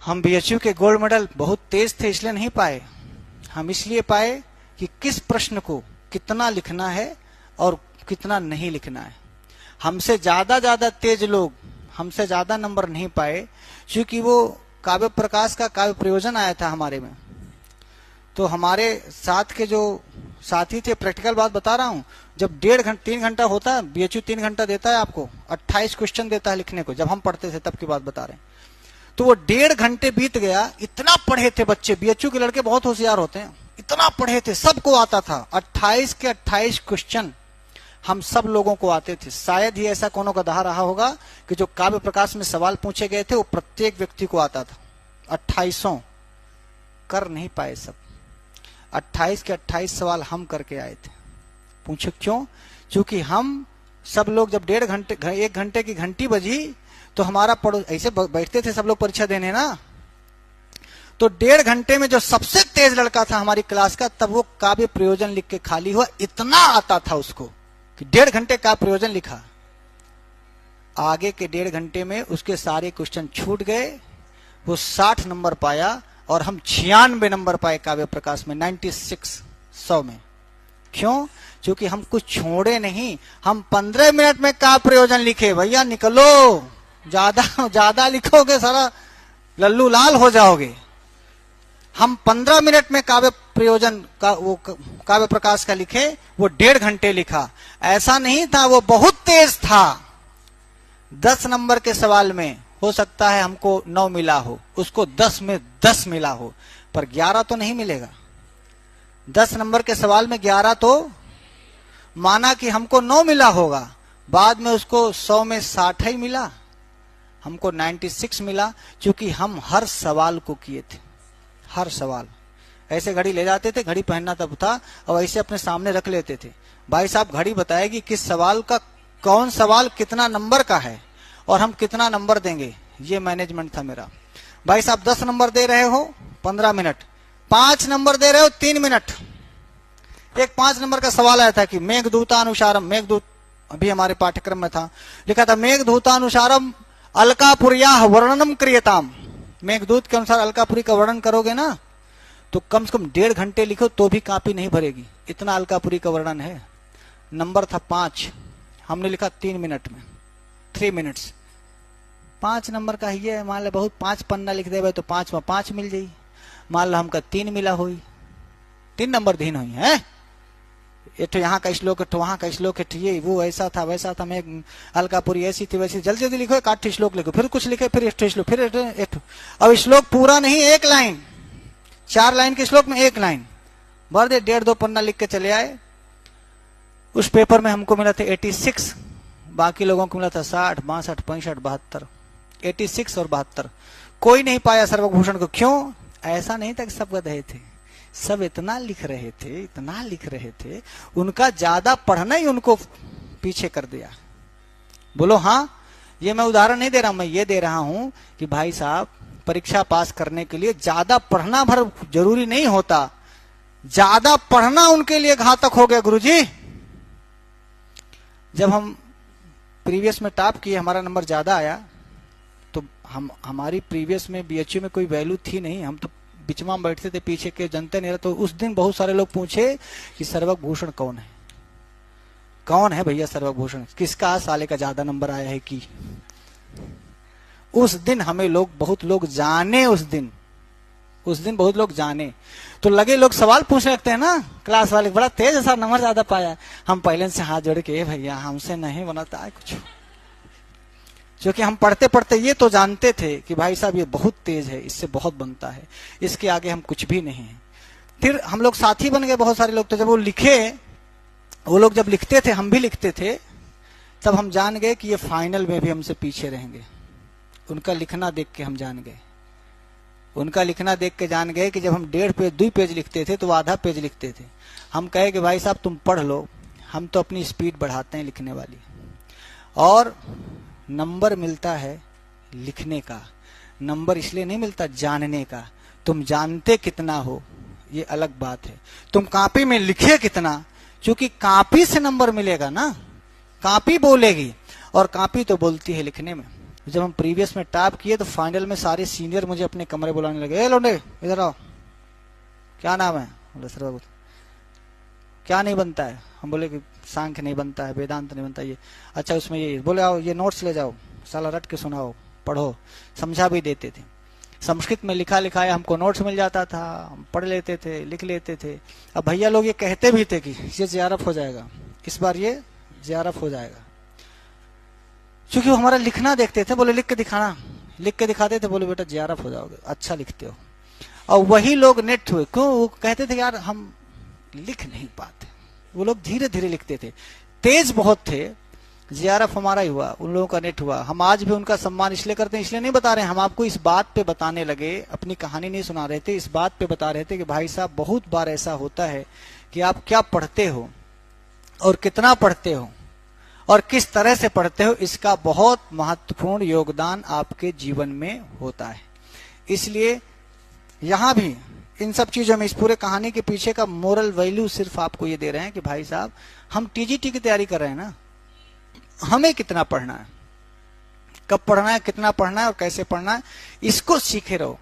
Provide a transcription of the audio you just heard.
हम बीएचयू के gold medal बहुत तेज थे इसलिए नहीं पाए, हम इसलिए पाए कि किस प्रश्न को कितना लिखना है और कितना नहीं लिखना है। हमसे ज्यादा तेज लोग हमसे ज्यादा नंबर नहीं पाए क्योंकि वो काव्य प्रकाश का काव्य प्रयोजन आया था हमारे में। तो हमारे साथ के जो साथी थे, प्रैक्टिकल बात बता रहा हूं, जब 3 घंटा होता है, बीएचयू 3 घंटा देता है आपको, 28 क्वेश्चन देता है लिखने को, जब हम पढ़ते थे तब की बात बता रहे हैं। तो वो 1.5 घंटे बीत गया, इतना पढ़े थे बच्चे, बीएचयू के लड़के बहुत होशियार होते हैं, इतना पढ़े थे, सबको आता था, 28 के 28 क्वेश्चन हम सब लोगों को आते थे। शायद ही ऐसा कोनो गधा रहा होगा कि जो काव्य प्रकाश में सवाल पूछे गए थे वो प्रत्येक व्यक्ति को आता था। 28 कर नहीं पाए सब, 28 के 28 सवाल हम करके आए थे। पूछो क्यों? क्योंकि हम सब लोग जब 1 घंटे की घंटी बजी तो हमारा ऐसे बैठते थे सब लोग परीक्षा देने ना, तो 1.5 घंटे में जो सबसे तेज लड़का था हमारी क्लास का, तब वो काव्य प्रयोजन लिख के खाली हुआ, इतना आता था उसको कि 1.5 घंटे का प्रयोजन लिखा। आगे के 1.5 घंटे में उसके सारे क्वेश्चन छूट गए, वो 60 नंबर पाया और हम 96 नंबर पाए काव्य प्रकाश में, 96 100 में। क्यों? क्योंकि हम कुछ छोड़े नहीं, हम 15 मिनट में काव्य प्रयोजन लिखे। भैया निकलो, ज्यादा लिखोगे सारा लल्लू लाल हो जाओगे। हम 15 मिनट में काव्य प्रयोजन का वो काव्य प्रकाश का लिखे, वो 1.5 घंटे लिखा। ऐसा नहीं था, वो बहुत तेज था। 10 नंबर के सवाल में हो सकता है हमको 9 मिला हो, उसको 10 में 10 मिला हो, पर 11 तो नहीं मिलेगा। 10 नंबर के सवाल में 11 तो माना कि हमको 9 मिला होगा, बाद में उसको 100 में 60 ही मिला, हमको 96 मिला, क्योंकि हम हर सवाल को किए थे। हर सवाल ऐसे घड़ी ले जाते थे, घड़ी पहनना तब था, और ऐसे अपने सामने रख लेते थे। भाई साहब घड़ी बताएगी किस सवाल का कौन सवाल कितना नंबर का है और हम कितना नंबर देंगे, ये मैनेजमेंट था मेरा। भाई साहब 10 नंबर दे रहे हो 15 मिनट, 5 नंबर दे रहे हो 3 मिनट। एक 5 नंबर का सवाल आया था कि मेघदूतानुसारम, मेघदूत अभी हमारे पाठ्यक्रम में था, लिखा था मेघदूतानुसारम अलकापुर्याः वर्णनम क्रियताम। मेघदूत के अनुसार अलकापुरी का वर्णन करोगे ना तो कम से कम 1.5 घंटे लिखो तो भी कापी नहीं भरेगी, इतना अलकापुरी का वर्णन है। नंबर था 5, हमने लिखा 3 मिनट में, 3 मिनट्स। 5 नंबर का ही है, मान लो बहुत 5 पन्ना लिख दे तो 5 में 5 मिल जाई, मान लो हमका 3 मिला हुई, 3 नंबर धीन हुई है। एक यहाँ का श्लोक, एक वहां का श्लोक, ये वो ऐसा था वैसा था, मैं अलकापुरी ऐसी थी वैसी, जल्दी जल्दी लिखो, 8 श्लोक लिखो, फिर कुछ लिखे, फिर 1 श्लोक, फिर 1। अब श्लोक पूरा नहीं, 1 लाइन, 4 लाइन के श्लोक में 1 लाइन भर दे, 1.5-2 पन्ना लिख के चले आए। उस पेपर में हमको मिला था 86, बाकी लोगों को मिला था 60, 62, 65, 72, 86 और 72। कोई नहीं पाया सर्वभूषण को। क्यों? ऐसा नहीं था कि सब गधे थे, सब इतना लिख रहे थे, इतना लिख रहे थे, उनका ज्यादा पढ़ना ही उनको पीछे कर दिया। बोलो हाँ। ये मैं उदाहरण नहीं दे रहा हूं, मैं ये दे रहा हूं कि भाई साहब परीक्षा पास करने के लिए ज्यादा पढ़ना भर जरूरी नहीं होता, ज्यादा पढ़ना उनके लिए घातक हो गया। गुरुजी जब हम प्रीवियस में टॉप किए, हमारा नंबर ज्यादा आया, तो हमारी प्रीवियस में बीएचयू में कोई वैल्यू थी नहीं, हम तो बिचमा में बैठते थे, पीछे के जनते नहीं रहे। तो उस दिन बहुत सारे लोग पूछे कि सर्वभूषण कौन है, कौन है भैया सर्वभूषण, किसका साले का ज्यादा नंबर आया है कि। उस दिन हमें बहुत लोग जाने, उस दिन बहुत लोग जाने, तो लगे लोग सवाल पूछने लगते हैं ना, क्लास वाले बड़ा तेज है, नंबर ज्यादा पाया। हम पहले से हाथ जोड़ के भैया हमसे नहीं बनाता है कुछ, क्योंकि हम पढ़ते पढ़ते ये तो जानते थे कि भाई साहब ये बहुत तेज है, इससे बहुत बनता है, इसके आगे हम कुछ भी नहीं है। फिर हम लोग साथी बन गए बहुत सारे लोग, तो जब वो लिखे, वो लोग जब लिखते थे हम भी लिखते थे, तब हम जान गए कि ये फाइनल में भी हमसे पीछे रहेंगे। उनका लिखना देख के हम जान गए, उनका लिखना देख के जान गए कि जब हम 1.5 पेज 2 पेज लिखते थे तो वो आधा पेज लिखते थे। हम कहे कि भाई साहब तुम पढ़ लो, हम तो अपनी स्पीड बढ़ाते हैं लिखने वाली। और नंबर मिलता है लिखने का, नंबर इसलिए नहीं मिलता जानने का। तुम जानते कितना हो ये अलग बात है, तुम कॉपी में लिखे कितना, क्योंकि कॉपी से नंबर मिलेगा ना, कॉपी बोलेगी और कॉपी तो बोलती है लिखने में। जब हम प्रीवियस में टॉप किए तो फाइनल में सारे सीनियर मुझे अपने कमरे बुलाने लगे, ए लोंडे इधर आओ, क्या नाम है? बोले सर बाबू क्या नहीं बनता है? हम बोले कि सांख्य नहीं बनता है, वेदांत नहीं बनता। ये अच्छा उसमें ये बोले आओ ये नोट्स ले जाओ, साला रट के सुनाओ, पढ़ो। समझा भी देते थे, संस्कृत में लिखा लिखाया हमको नोट्स मिल जाता था, हम पढ़ लेते थे, लिख लेते थे। अब भैया लोग ये कहते भी थे कि ये जेआरएफ हो जाएगा, इस बार ये जेआरएफ हो जाएगा, क्योंकि वो हमारा लिखना देखते थे। बोले लिख के दिखाना, लिख के दिखाते थे, बोले बेटा जेआरएफ हो जाओगे, अच्छा लिखते हो। और वही लोग नेट हुए, क्यों? वो कहते थे यार हम लिख नहीं पाते। वो लोग धीरे धीरे लिखते थे, तेज बहुत थे। जेआरएफ हमारा ही हुआ, उन लोगों का नेट हुआ। हम आज भी उनका सम्मान इसलिए करते हैं, इसलिए नहीं बता रहे हैं, हम आपको इस बात पे बताने लगे, अपनी कहानी नहीं सुना रहे थे, इस बात पे बता रहे थे कि भाई साहब बहुत बार ऐसा होता है कि आप क्या पढ़ते हो और कितना पढ़ते हो और किस तरह से पढ़ते हो, इसका बहुत महत्वपूर्ण योगदान आपके जीवन में होता है। इसलिए यहां भी इन सब चीजों में, इस पूरे कहानी के पीछे का मोरल वैल्यू सिर्फ आपको ये दे रहे हैं कि भाई साहब हम टीजीटी की तैयारी कर रहे हैं ना, हमें कितना पढ़ना है, कब पढ़ना है, कितना पढ़ना है और कैसे पढ़ना है, इसको सीखे रहो।